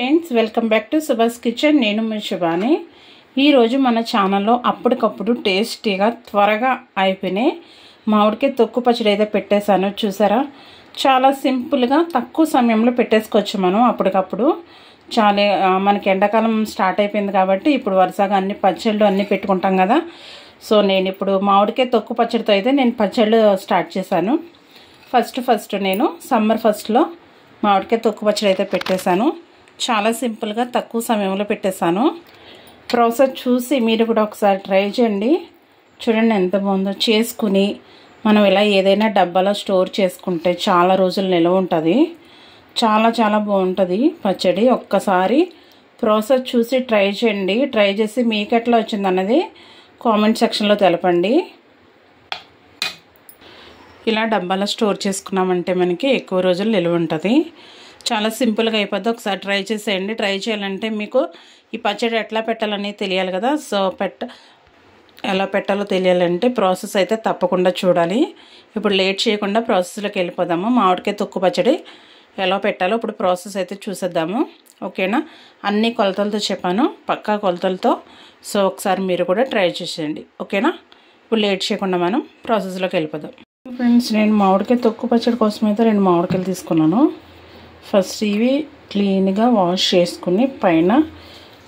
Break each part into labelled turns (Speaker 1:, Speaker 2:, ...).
Speaker 1: Friends, welcome back to Subhash kitchen. నేను మీ శుభాని. ఈరోజు మన ఛానల్లో అప్పటికప్పుడు టేస్టీగా త్వరగా అయిపోయినాయి మామిడికాయ తొక్కు పచ్చడి అయితే పెట్టేశాను. చూసారా, చాలా సింపుల్గా తక్కువ సమయంలో పెట్టేసుకోవచ్చు మనం. అప్పటికప్పుడు చాలా మనకి ఎండాకాలం స్టార్ట్ అయిపోయింది కాబట్టి ఇప్పుడు వరుసగా అన్ని పచ్చళ్ళు అన్నీ పెట్టుకుంటాం కదా. సో నేను ఇప్పుడు మామిడికాయ తొక్కు పచ్చడితో అయితే నేను పచ్చళ్ళు స్టార్ట్ చేశాను. ఫస్ట్ నేను సమ్మర్ ఫస్ట్లో మామిడికాయ తొక్కు పచ్చడి అయితే పెట్టేశాను. చాలా సింపుల్గా తక్కువ సమయంలో పెట్టేశాను. ప్రాసెస్ చూసి మీరు కూడా ఒకసారి ట్రై చేయండి. చూడండి ఎంత బాగుందో. చేసుకుని మనం ఇలా ఏదైనా డబ్బాలో స్టోర్ చేసుకుంటే చాలా రోజులు నిల్వ ఉంటుంది. చాలా బాగుంటుంది పచ్చడి. ఒక్కసారి ప్రాసెస్ చూసి ట్రై చేయండి. ట్రై చేసి మీకు ఎట్లా వచ్చింది అన్నది కామెంట్ సెక్షన్లో తెలపండి. ఇలా డబ్బాలో స్టోర్ చేసుకున్నామంటే మనకి ఎక్కువ రోజులు నిల్వ ఉంటుంది. చాలా సింపుల్గా అయిపోద్ది. ఒకసారి ట్రై చేసేయండి. ట్రై చేయాలంటే మీకు ఈ పచ్చడి ఎట్లా పెట్టాలని తెలియాలి కదా. సో ఎలా పెట్టాలో తెలియాలంటే ప్రాసెస్ అయితే తప్పకుండా చూడాలి. ఇప్పుడు లేట్ చేయకుండా ప్రాసెస్లోకి వెళ్ళిపోదాము. మామిడికాయ తొక్కు పచ్చడి ఎలా పెట్టాలో ఇప్పుడు ప్రాసెస్ అయితే చూసేద్దాము. ఓకేనా, అన్ని కొలతలతో చెప్పాను, పక్కా కొలతలతో. సో ఒకసారి మీరు కూడా ట్రై చేసేయండి. ఓకేనా, ఇప్పుడు లేట్ చేయకుండా మనం ప్రాసెస్లోకి వెళ్ళిపోదాం. ఫ్రెండ్స్, నేను మామిడికాయ తొక్కు పచ్చడి కోసం అయితే 2 మామిడికాయలు తీసుకున్నాను. ఫస్ట్ ఇవి క్లీన్గా వాష్ చేసుకుని పైన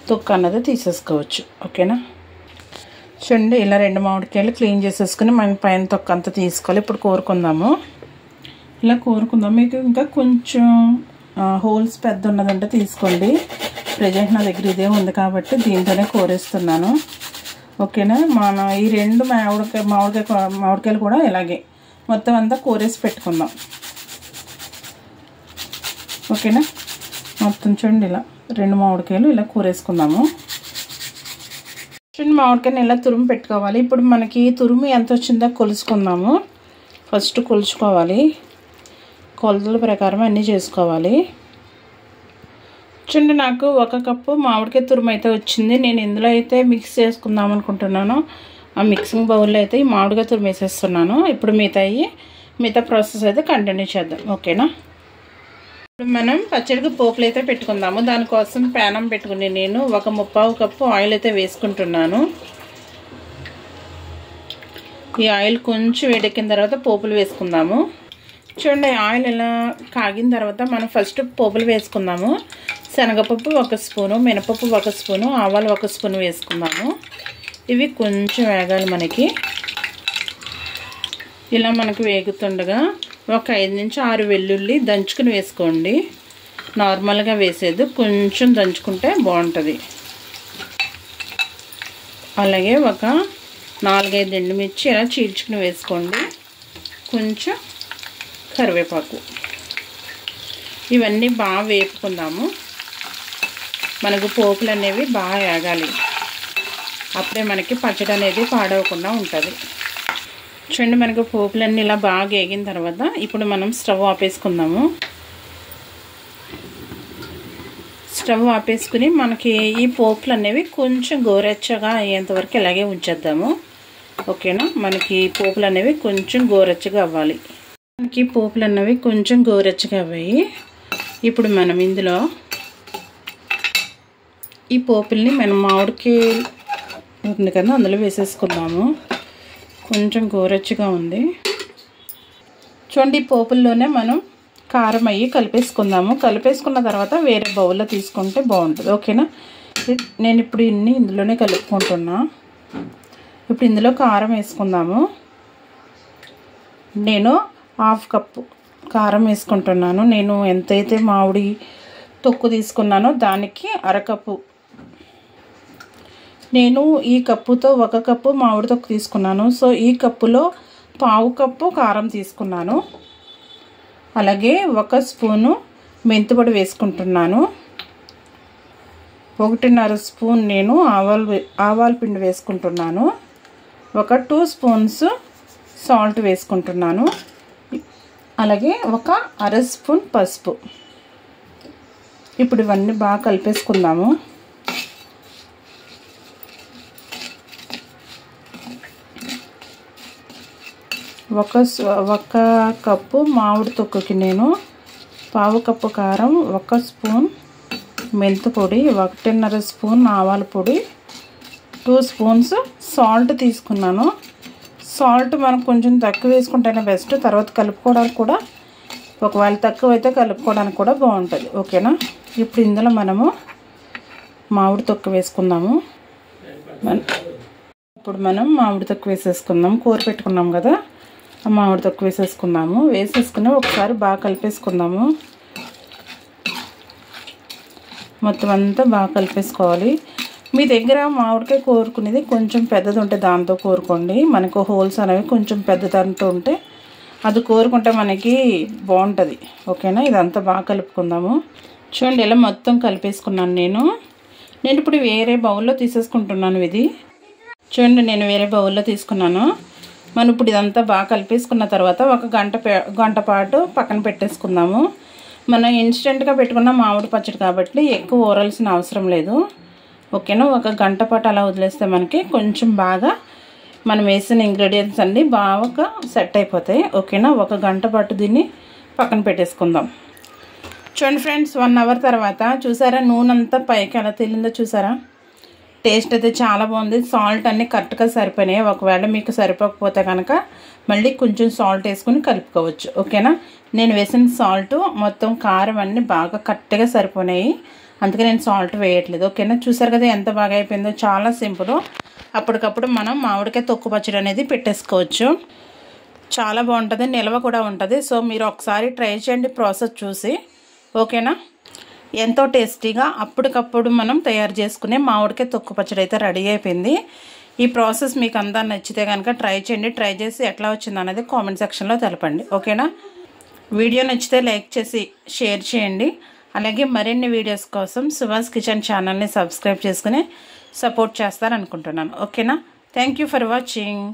Speaker 1: తొక్కు అన్నది తీసేసుకోవచ్చు. ఓకేనా, చూడండి ఇలా 2 మామిడికాయలు క్లీన్ చేసేసుకుని మన పైన తొక్కు అంతా తీసుకోవాలి. ఇప్పుడు కోరుకుందాము. ఇలా కోరుకుందాం. మీకు ఇంకా కొంచెం హోల్స్ పెద్ద ఉన్నదంటే తీసుకోండి. ప్రజెంట్ నా దగ్గర ఇదే ఉంది కాబట్టి దీంతోనే కోరేస్తున్నాను. ఓకేనా, మన ఈ 2 మామిడికాయలు కూడా ఇలాగే మొత్తం అంతా కోరేసి పెట్టుకుందాం. ఓకేనా, మొత్తం చూడండి ఇలా 2 మామిడికాయలు ఇలా కూరేసుకుందాము. చూడండి, మామిడికాయని ఇలా తురుము పెట్టుకోవాలి. ఇప్పుడు మనకి తురుము ఎంత వచ్చిందో కొలుసుకుందాము. ఫస్ట్ కొలుచుకోవాలి, కొలతల ప్రకారం అన్నీ చేసుకోవాలి. చూడండి, నాకు 1 కప్పు మామిడికాయ తురుము అయితే వచ్చింది. నేను ఇందులో అయితే మిక్స్ చేసుకుందాం అనుకుంటున్నాను. ఆ మిక్సింగ్ బౌల్లో అయితే ఈ మామిడికాయ తురుము వేసేస్తున్నాను. ఇప్పుడు మిగతా ప్రాసెస్ అయితే కంటిన్యూ చేద్దాం. ఓకేనా, ఇప్పుడు మనం పచ్చడికి పోపులు అయితే పెట్టుకుందాము. దానికోసం ప్యానం పెట్టుకుని నేను 1/3 కప్పు ఆయిల్ అయితే వేసుకుంటున్నాను. ఈ ఆయిల్ కొంచెం వేడెక్కిన తర్వాత పోపులు వేసుకుందాము. చూడండి, ఆయిల్ ఇలా కాగిన తర్వాత మనం ఫస్ట్ పోపులు వేసుకుందాము. శనగపప్పు 1 స్పూను, మినపప్పు 1 స్పూను, ఆవాలు 1 స్పూను వేసుకుందాము. ఇవి కొంచెం వేగాలి మనకి. ఇలా మనకు వేగుతుండగా ఒక 5 నుంచి 6 వెల్లుల్లి దంచుకుని వేసుకోండి. నార్మల్గా వేసేది కొంచెం దంచుకుంటే బాగుంటుంది. అలాగే ఒక 4-5 ఎండుమిర్చి ఇలా చీల్చుకుని వేసుకోండి. కొంచెం కరివేపాకు. ఇవన్నీ బాగా వేపుకుందాము. మనకు పోపులు అనేవి బాగా వేగాలి. అప్పుడే మనకి పచ్చడి అనేది పాడవకుండా ఉంటుంది. చూడండి, మనకు పోపులన్నీ ఇలా బాగా వేగిన తర్వాత ఇప్పుడు మనం స్టవ్ ఆపేసుకుందాము. స్టవ్ ఆపేసుకుని మనకి ఈ పోపులు అనేవి కొంచెం గోరెచ్చగా అయ్యేంతవరకు ఇలాగే ఉంచేద్దాము. ఓకేనా, మనకి పోపులు అనేవి కొంచెం గోరెచ్చగా అవ్వాలి. మనకి పోపులు అనేవి కొంచెం గోరెచ్చగా అవ్వాయి. ఇప్పుడు మనం ఇందులో ఈ పోపుల్ని మనం మామిడికాయ ఉంది కదా అందులో వేసేసుకుందాము. కొంచెం గోరెచ్చగా ఉంది. చూడండి, పోపుల్లోనే మనం కారం అయ్యి కలిపేసుకుందాము. కలిపేసుకున్న తర్వాత వేరే బౌల్లో తీసుకుంటే బాగుంటుంది. ఓకేనా, నేను ఇప్పుడు ఇందులోనే కలుపుకుంటున్నా. ఇప్పుడు ఇందులో కారం వేసుకుందాము. నేను 1/2 కప్పు కారం వేసుకుంటున్నాను. నేను ఎంతైతే మామిడి తొక్కు తీసుకున్నానో దానికి 1/2 కప్పు. నేను ఈ కప్పుతో 1 కప్పు మామిడి తొక్కు తీసుకున్నాను. సో ఈ కప్పులో 1/2 కప్పు కారం తీసుకున్నాను. అలాగే 1 స్పూను మెంతిపొడి వేసుకుంటున్నాను. 1.5 స్పూన్ నేను ఆవాల పిండి వేసుకుంటున్నాను. ఒక 2 స్పూన్స్ సాల్ట్ వేసుకుంటున్నాను. అలాగే ఒక 1/2 స్పూన్ పసుపు. ఇప్పుడు ఇవన్నీ బాగా కలిపేసుకుందాము. ఒక కప్పు మామిడి తొక్కుకి నేను 1/2 కప్పు కారం, 1 స్పూన్ మెంతు పొడి, 1.5 స్పూన్ ఆవాల పొడి, 2 స్పూన్స్ సాల్ట్ తీసుకున్నాను. సాల్ట్ మనం కొంచెం తక్కువ వేసుకుంటేనే బెస్ట్. తర్వాత కలుపుకోవడానికి కూడా ఒకవేళ తక్కువ అయితే కలుపుకోవడానికి కూడా బాగుంటుంది. ఓకేనా. ఇప్పుడు ఇందులో మనము మామిడి తొక్కు వేసుకుందాము. ఇప్పుడు మనం మామిడి తొక్కు వేసేసుకుందాం. కూర పెట్టుకున్నాం కదా, ఆ మామిడి తొక్కు వేసేసుకుందాము. వేసేసుకుని ఒకసారి బాగా కలిపేసుకుందాము. మొత్తం అంతా బాగా కలిపేసుకోవాలి. మీ దగ్గర మామిడికాయ కోరుకునేది కొంచెం పెద్దది ఉంటే దాంతో కోరుకోండి. మనకు హోల్స్ అనేవి కొంచెం పెద్ద దాంతో ఉంటే అది కోరుకుంటే మనకి బాగుంటుంది. ఓకేనా. ఇదంతా బాగా కలుపుకుందాము. చూడండి ఇలా మొత్తం కలిపేసుకున్నాను నేను ఇప్పుడు వేరే బౌల్లో తీసేసుకుంటున్నాను. ఇది చూడండి నేను వేరే బౌల్లో తీసుకున్నాను. మనం ఇప్పుడు ఇదంతా బాగా కలిపేసుకున్న తర్వాత ఒక గంట పాటు పక్కన పెట్టేసుకుందాము. మనం ఇన్స్టెంట్గా పెట్టుకున్న మామిడి పచ్చడి కాబట్టి ఎక్కువ ఊరాల్సిన అవసరం లేదు. ఓకేనా. ఒక గంట పాటు అలా వదిలేస్తే మనకి కొంచెం బాగా మనం వేసిన ఇంగ్రీడియంట్స్ అన్నీ బాగా సెట్ అయిపోతాయి. ఓకేనా. ఒక గంట పాటు దీన్ని పక్కన పెట్టేసుకుందాం. చూడండి ఫ్రెండ్స్, 1 అవర్ తర్వాత చూసారా నూనె అంతా పైకి ఎలా తేలిందో చూసారా. టేస్ట్ అయితే చాలా బాగుంది. సాల్ట్ అన్నీ కరెక్ట్గా సరిపోయినాయి. ఒకవేళ మీకు సరిపోకపోతే కనుక మళ్ళీ కొంచెం సాల్ట్ వేసుకుని కలుపుకోవచ్చు. ఓకేనా. నేను వేసిన సాల్ట్ మొత్తం కారం అన్నీ బాగా కరెక్ట్గా సరిపోయినాయి. అందుకే నేను సాల్ట్ వేయట్లేదు. ఓకేనా. చూసారు కదా ఎంత బాగా అయిపోయిందో. చాలా సింపుల్. అప్పటికప్పుడు మనం మామిడికాయ తొక్కు పచ్చడి అనేది పెట్టేసుకోవచ్చు. చాలా బాగుంటుంది, నిల్వ కూడా ఉంటుంది. సో మీరు ఒకసారి ట్రై చేయండి ప్రాసెస్ చూసి. ఓకేనా. ఎంతో టేస్టీగా అప్పటికప్పుడు మనం తయారు చేసుకునే మామిడికాయ తొక్కు పచ్చడి అయితే రెడీ అయిపోయింది. ఈ ప్రాసెస్ మీకు అంతా నచ్చితే కనుక ట్రై చేయండి. ట్రై చేసి ఎట్లా వచ్చింది అనేది కామెంట్ సెక్షన్లో తెలపండి. ఓకేనా. వీడియో నచ్చితే లైక్ చేసి షేర్ చేయండి. అలాగే మరిన్ని వీడియోస్ కోసం సుభాష్ కిచెన్ ఛానల్ని సబ్స్క్రైబ్ చేసుకుని సపోర్ట్ చేస్తారనుకుంటున్నాను. ఓకేనా. Thank you for watching.